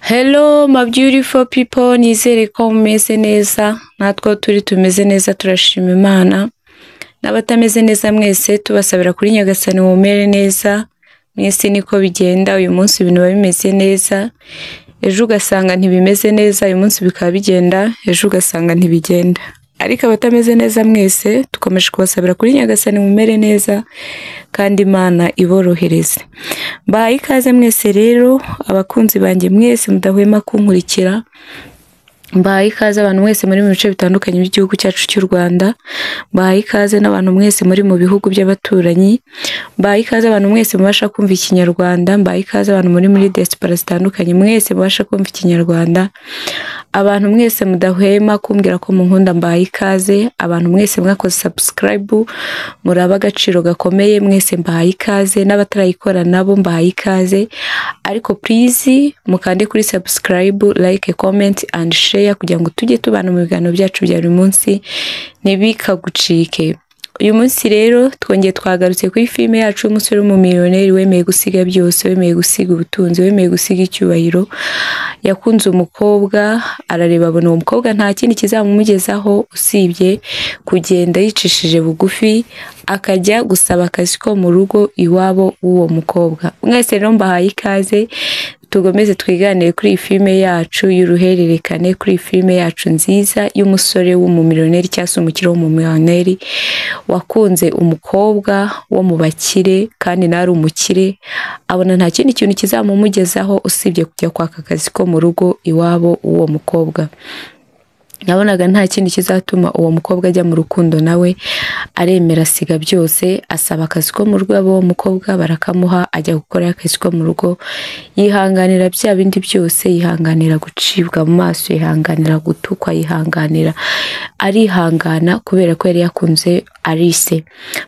Hello my beautiful people, nizere ko mumeze neza, natwe turi tumeze neza, turashima Imana. N'abatameze neza mwese tubasabira kuri Nyagasani mumere neza. Mwese niko bigenda, uyu munsi ibintu bimeze neza, ejo ugasanga ntibimeze neza, uyu munsi bikaba bigenda, ejo ugasanga ntibigenda. Ariko abatameze neza mwese tukomeje kubasabira kuri Nyagasani mumere neza kandi Imana iborohereze. Bahaye ikaze mwese rero abakunzi banjye mwese mudahwema kunkurikira. Bahaye ikaze abantu mwese muri mu bice bitandukanye by'igihugu cyacu cy'u Rwanda. Bahaye ikaze n'abantu mwese muri mu bihugu by'abaturanyi. Bahaye ikaze abantu mwese mubasha kumva Ikinyarwanda. Bahaye ikaze abantu muri diaspora zitandukanye mwese mubasha kumva Ikinyarwanda. Abantu mwese mudahwema kumbwira ko munkunda, mbahaye ikaze. Abantu mwese mwakoze subscribe muraba agaciro gakomeye, mwese mbahaye ikaze. N'abatarayikora nabo mbahaye ikaze, ariko please mukande kuri subscribe, like, comment and share kugira ngo tujye tubana mu biganiro byacu bya buri munsi ntibikagucike. Uyu munsi rero twongeye twagarutse kuri filime yacu y'umusore w'umumiliyoneri wemeye gusiga byose, wemeye gusiga ubutunzi, wemeye gusiga icyubahiro. Yakunze umukobwa, arareba abona uwo mukobwa nta kindi kizamumugezaho usibye kugenda yicishije bugufi akajya gusaba akazi ko mu rugo iwabo w'uwo mukobwa. Mwese rero mbahaye ikaze, tugomeze twiganire kuri iyi filime yacu y'uruhererekane, kuri iyi filime yacu nziza y'umusore w'umumiliyoneri cyangwa se umukire w'umumiliyoneri wakunze umukobwa wo mu bakire kandi nari umukire, abona nta kindi kintu kizamumugezaho usibye kujya kwaka akazi ko mu rugo iwabo w'uwo mukobwa. Nabonaga nta kindi kizatuma uwo mukobwa ajya mu rukundo nawe, aremera asiga byose, asaba akazi ko mu rugo abo mukobwa barakamuha, ajya gukora akazi ko mu rugo, yihanganira bya bindi byose, yihanganira gucibwa mu maso, yihanganira gutukwa, yihanganira, arihangana kubera ko yari yakunze Alice.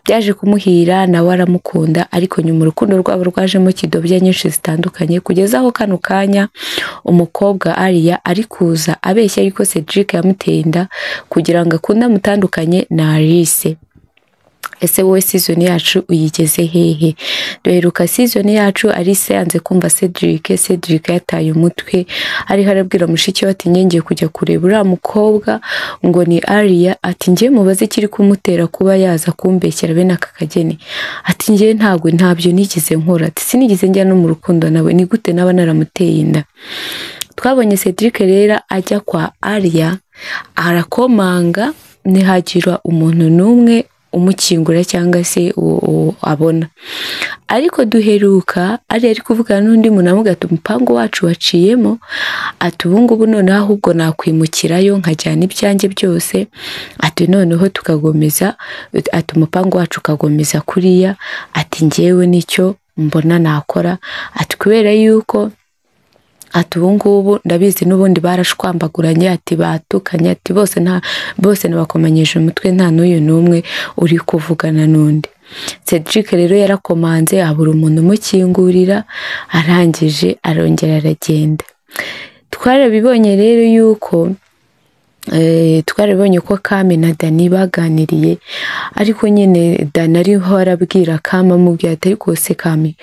Byaje kumuhira nawe aramukunda, ariko nyuma urukundo rwabo rwajemo kidobya nyinshi zitandukanye, kugeza aho kano kanya umukobwa Aria ari kuza abeshya yuko Cedric yamuteye inda kugira ngo akunde amutandukanye na Alice. Ese wowe season yacu uyigeze hehe? Duheruka season yacu Alice yanze kumva Cedric yataye umutwe, ari harabwira mushiki we ati ngiye kujya kureba uriya mukobwa ngo ni Aria, ati ngiye mubaze kiri kumutera kuba yaza kumbeshyera bene aka kageni, ati ngiye ntabyo nigeze nkora, ati sinigeze njya no mu rukundo nawe, ni gute naba naramuteye inda. Twabonye Cedric rero ajya kwa Aria, arakomanga, ntihagira umuntu n'umwe umukingura cyangwa se abona. Ariko duheruka ari kuvugana n'undi muntu amuga ati umupango wacu waciyemo, ati ubu ngubu noneho ahubwo nakwimukirayo nkajyana ibyanjye byose, ati noneho tukagomeza, ati umupango wacu ukagomeza kuriya, ati ngewe nicyo mbona nakora, ati kubera yuko ati ubu ngubu ndabizi n'ubundi barashwambaguranye, ati batukanye, ati bose nabakomanyije umutwe, nta n'uyu n'umwe uri kuvugana n'undi. Cedric rero yarakomanze abura umuntu umukingurira, arangije arongera aragenda. Twarabibonye rero yuko twarabonye ko Kame na Dani baganiriye, ariko nyine Dani ariho arabwira Kame amubwira ati ariko se Kame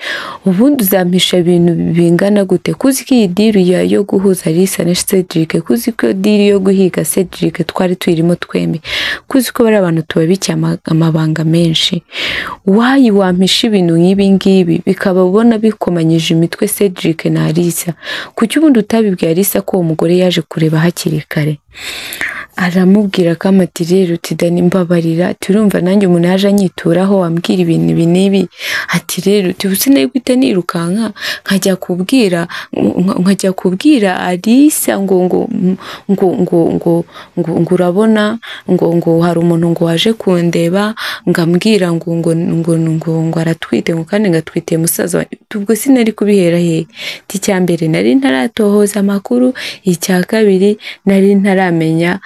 ubundi uzampisha ibintu bingana gute, kuzi ko iyi deal yo guhuza Alice na Cedric, kuzi ko deal yo guhiga Cedric twari tuyirimo tweme, kuzi ko bari abantu tubabikiye amabanga menshi, wampisha ibintu nk'ibi ngibi bikaba ubona bikomanyije imitwe Cedric na Alice, kuki ubundi utabibwiye Alice ko uwo mugore yaje kureba hakiri kare. Aramubwira ko ati rero uti Dani mbabarira, turumva nanjye umuntu yaje anyituraho wambwira ibintu ibi, ati rero uti usine gute nirukanka nkajya kubwira Alice ngo urabona ngo hari umuntu ngo waje kundeba ngambwira ngo aratwite, ngo kandi ngatwite musaza, ubwo sinari kubihera he. Icya mbere nari ntaratohoza amakuru, icya kabiri nari ntaramenya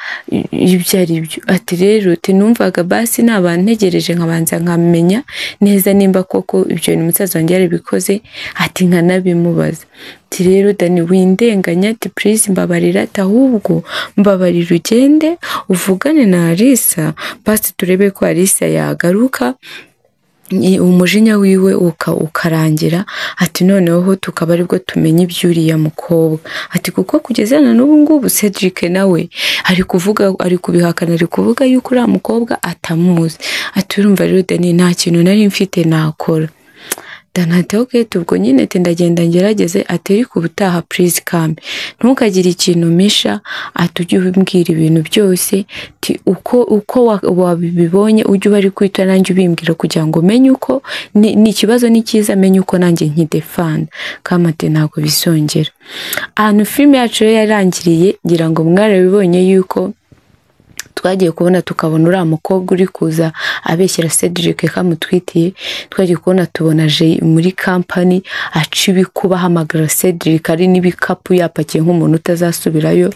ibyo ari byo. Ati rero uti numvaga basi n'abantu ntegereje nkabanza nkamenya neza nimba koko ibyo ni musaza wanjye yarabikoze, ati nkanabimubaza. Ati rero Dani windenganya, ati please mbabarira, ati ahubwo mbabarira ugende uvugane na Alice basi turebe ko Alice yagaruka umujinya wiwe ukarangira, ati noneho tukaba aribwo tumenya iby'uriya mukobwa, ati kuko kugeza na n'ubu ngubu Cedric nawe ari kuvuga, ari kubihakana, ari kuvuga yuko uriya mukobwa atamuzi. Ati urumva rero Dani nta kintu nari mfite nakora. Danate okay tubwo nyine ndagenda ngerageze, ateri ku butaha please come ntukagire ikintu misha, atujye ubimbwira ibintu byose uko wabibonye, ujye bari kwita nanjye ubimbwira kugira ngo menye uko ni ikibazo ni cyiza, menye uko nanjye nkidefanda kamate ntabwo bisongera. Ahantu filime yacu yarangiriye ngira ngo mwarabibonye yuko twagiye kubona tukabona uriya mukobwa uri kuza abeshyira Cedric kamutwitiye, twagiye kubona tubona je muri company aca ibikuba hamagara Cedric ari n'ibikapu yapakiye nk'umuntu utazasubirayo,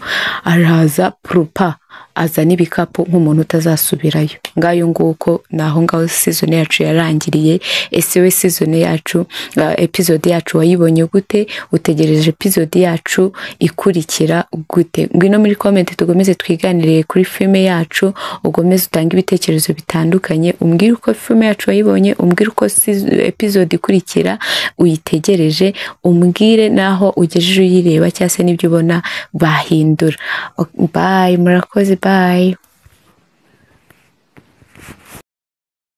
araza propa aza n'ibikapu nk'umuntu utazasubirayo. Ngayo nguko naho ngaho season yacu yarangiriye. Ese we season yacu episode yacu wayibonye gute? Utegereje episode yacu ikurikira gute? Ngwino muri comment tugomeze twiganiriye kuri filme yacu, ugomeze utanga ibitekerezo bitandukanye, umbwire uko filme yacu wayibonye, umbwire uko episode ikurikira uyitegereje, umbwire naho ugejeje uyireba cyase n'ibyo ubona bahindura. Bye, murakoze, bye.